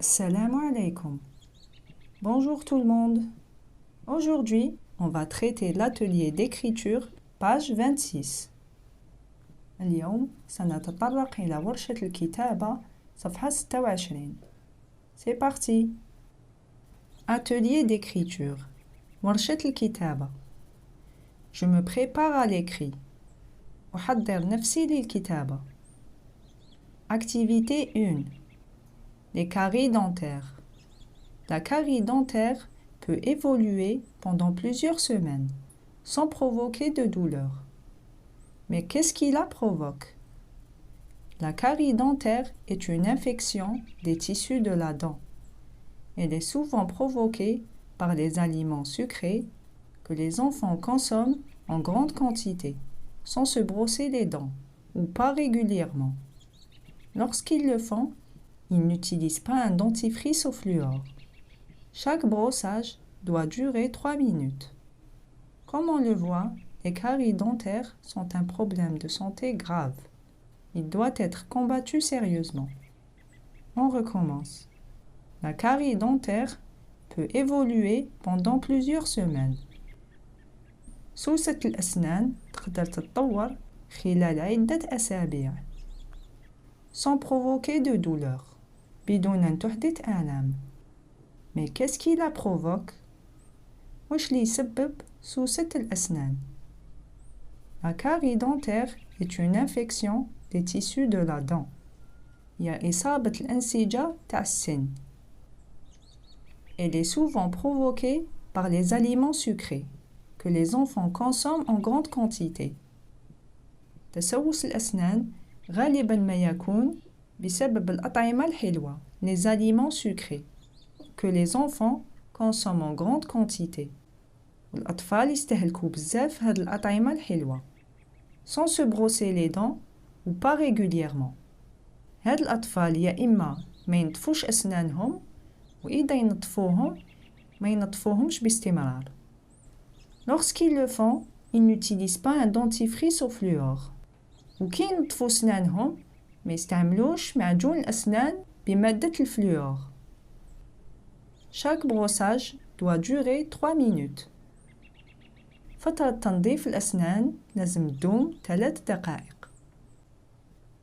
Salam alaikum. Bonjour tout le monde. Aujourd'hui, on va traiter l'atelier d'écriture, page 26. اليوم سنتطرق إلى ورشة الكتابة صفحة 26. C'est parti. Atelier d'écriture. ورشة الكتابة. Je me prépare à l'écrit. أحضر نفسي للكتابة. Activité 1. Les caries dentaires. La carie dentaire peut évoluer pendant plusieurs semaines, sans provoquer de douleur. Mais qu'est-ce qui la provoque? La carie dentaire est une infection des tissus de la dent. Elle est souvent provoquée par les aliments sucrés que les enfants consomment en grande quantité, sans se brosser les dents, ou pas régulièrement. Lorsqu'ils le font, ils n'utilisent pas un dentifrice au fluor. Chaque brossage doit durer 3 minutes. Comme on le voit, les caries dentaires sont un problème de santé grave. Il doit être combattu sérieusement. On recommence. La carie dentaire peut évoluer pendant plusieurs semaines. سوسة الأسنان تقدر تتطور خلال عدة أسابيع. Sans provoquer de douleur. بدون أن تحدث آلام. Mais qu'est-ce qui la provoque? وش اللي يسبب سوسة الأسنان؟ La carie dentaire est une infection des tissus de la dent. هي إصابة الأنسجة تاع السن. Elle est souvent provoquée par les aliments sucrés que les enfants consomment en grande quantité. تسوس الأسنان غالباً ما يكون بسبب الأطعمة الحلوة, les aliments sucrés, que les enfants consomment en grande quantité. والأطفال يستهلكوا بزاف هاد الأطعمة الحلوة, sans se brosser les dents ou pas régulièrement. هاد الأطفال يا إما ما ينظفوش أسنانهم, وإذا ينظفوهم ما ينظفوهمش باستمرار. Lorsqu'ils le font, ils n'utilisent pas un dentifrice au fluor. وكي ينظفوا أسنانهم ما يستعملوش معجون الأسنان بمادة الفلوور. Chaque brossage doit durer 3 minutes. فترة تنظيف الأسنان لازم تدوم 3 دقائق.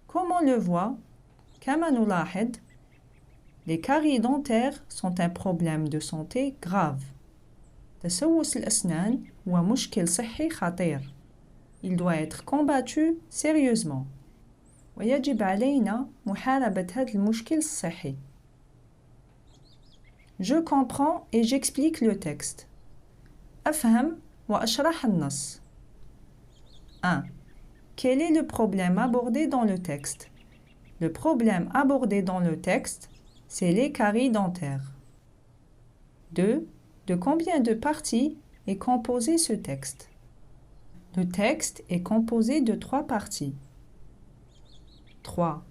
Comme on le voit, كما نلاحظ, les caries dentaires sont un problème de santé grave. تسوس الأسنان هو مشكل صحي خطير. Il doit être combattu sérieusement. ويجب علينا محاربة هذا المشكل الصحي. Je comprends et j'explique le texte. أفهم وأشرح النص. 1. Quel est le problème abordé dans le texte? Le problème abordé dans le texte, c'est les caries dentaires. 2. De combien de parties est composé ce texte? Le texte est composé de 3 parties. 3.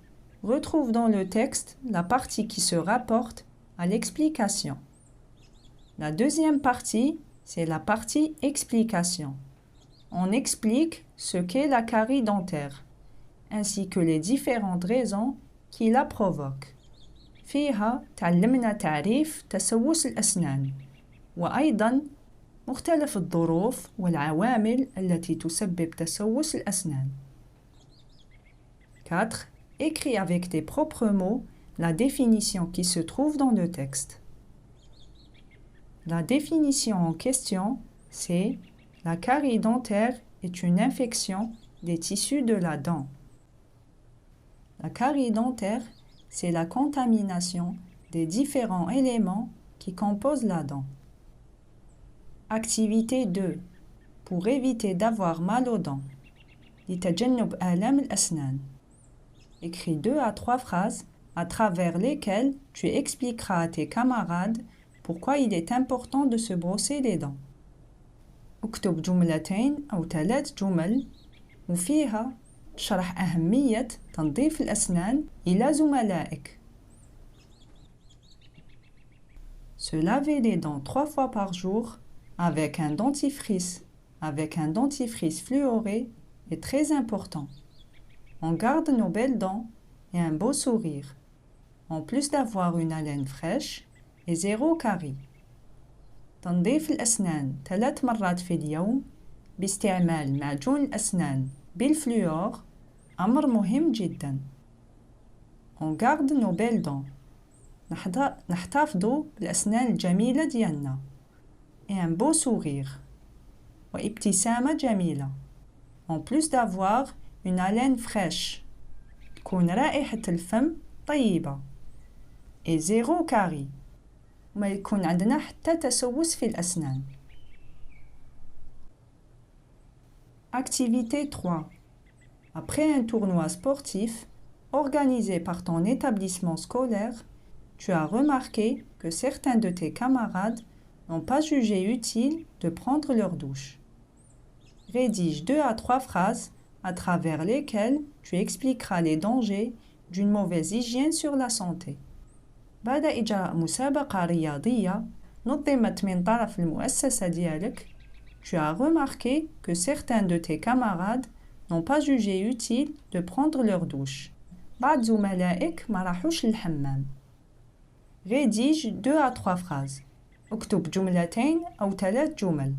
Retrouve dans le texte la partie qui se rapporte à l'explication. La deuxième partie, c'est la partie explication. On explique ce qu'est la carie dentaire, ainsi que les différentes raisons qui la provoquent. فيها تعلمنا تعريف تسوس الأسنان، وأيضاً مختلف الظروف والعوامل التي تسبب تسوس الأسنان. 4. Écris avec tes propres mots la définition qui se trouve dans le texte. La définition en question, c'est la carie dentaire est une infection des tissus de la dent. La carie dentaire, c'est la contamination des différents éléments qui composent la dent. Activité 2. Pour éviter d'avoir mal aux dents. لتجنب آلام الأسنان. Écris 2 à 3 phrases à travers lesquelles tu expliqueras à tes camarades pourquoi il est important de se brosser les dents. اكتب جملتين أو 3 جمل وفيها تشرح أهمية تنظيف الأسنان إلى زملائك. Se laver les dents 3 fois par jour avec un dentifrice fluoré est très important. On garde nos belles dents et un beau sourire. en plus d'avoir une haleine fraîche, et 0 caries. تنظيف الأسنان 3 مرات في اليوم باستعمال معجون الأسنان بالفلوور أمر مهم جدا. On garde nos belles dents. نحتفظ بالأسنان الجميلة ديالنا. Et un beau sourire. وابتسامة جميلة. En plus d'avoir une haleine fraîche. تكون رائحة الفم طيبة. Et 0 caries. وما يكون عندنا حتى تسوس في الأسنان. Activité 3. Après un tournoi sportif organisé par ton établissement scolaire, tu as remarqué que certains de tes camarades n'ont pas jugé utile de prendre leur douche. Rédige 2 à 3 phrases à travers lesquelles tu expliqueras les dangers d'une mauvaise hygiène sur la santé. بعد إجراء مسابقة رياضية نظمت من طرف المؤسسة ديالك, tu as remarqué que certains de tes camarades n'ont pas jugé utile de prendre leur douche. بعض زملائك ما راحوش للحمام. Rédige 2 à 3 phrases. اكتب جملتين أو 3 جمل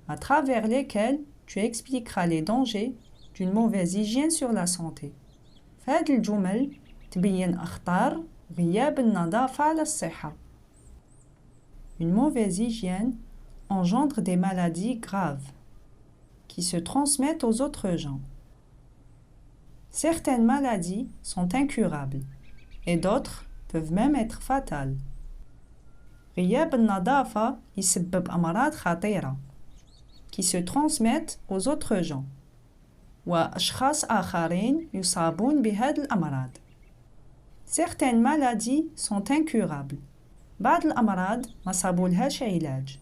à travers lesquelles tu expliqueras les dangers d'une mauvaise hygiène sur la santé. في هذه الجمل تبين أخطار غياب النظافة على الصحة. Une mauvaise hygiène engendre des maladies graves qui se transmettent aux autres gens. Certaines maladies sont incurables et d'autres peuvent même être fatales. غياب النظافة يسبب أمراض خطيرة qui se transmettent aux autres gens. وأشخاص آخرين يصابون بهذه الأمراض. Certaines maladies sont incurables. بعض الأمراض ما صابولهاش علاج.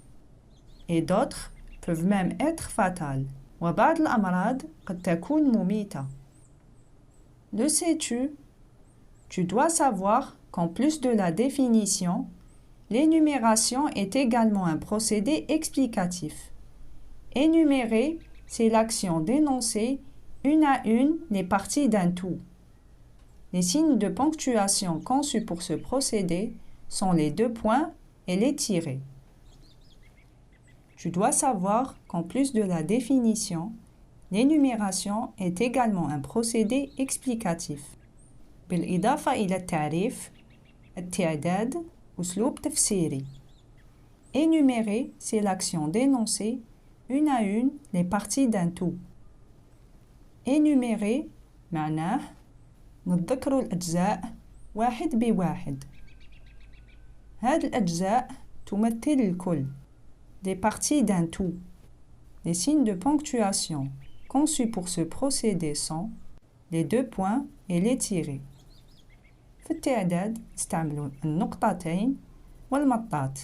Et d'autres peuvent même être fatales. وبعض الأمراض قد تكون مميتة. Le sais-tu? Tu dois savoir qu'en plus de la définition, l'énumération est également un procédé explicatif. Énumérer, c'est l'action d'énoncer une à une les parties d'un tout. Les signes de ponctuation conçus pour ce procédé sont les 2 points et les tirets. Tu dois savoir qu'en plus de la définition, l'énumération est également un procédé explicatif. بالإضافة إلى التعريف، التعداد، أسلوب تفسيري. Énumérer, c'est l'action d'énoncer une à une les parties d'un tout. Énumérer معناه نتذكر الأجزاء واحد بواحد. هذه الأجزاء تمثل الكل. Les parties d'un tout. Les signes de ponctuation conçus pour ce procédé sont les 2 points et les tirets. في التعداد استعملوا النقطتين والمطات.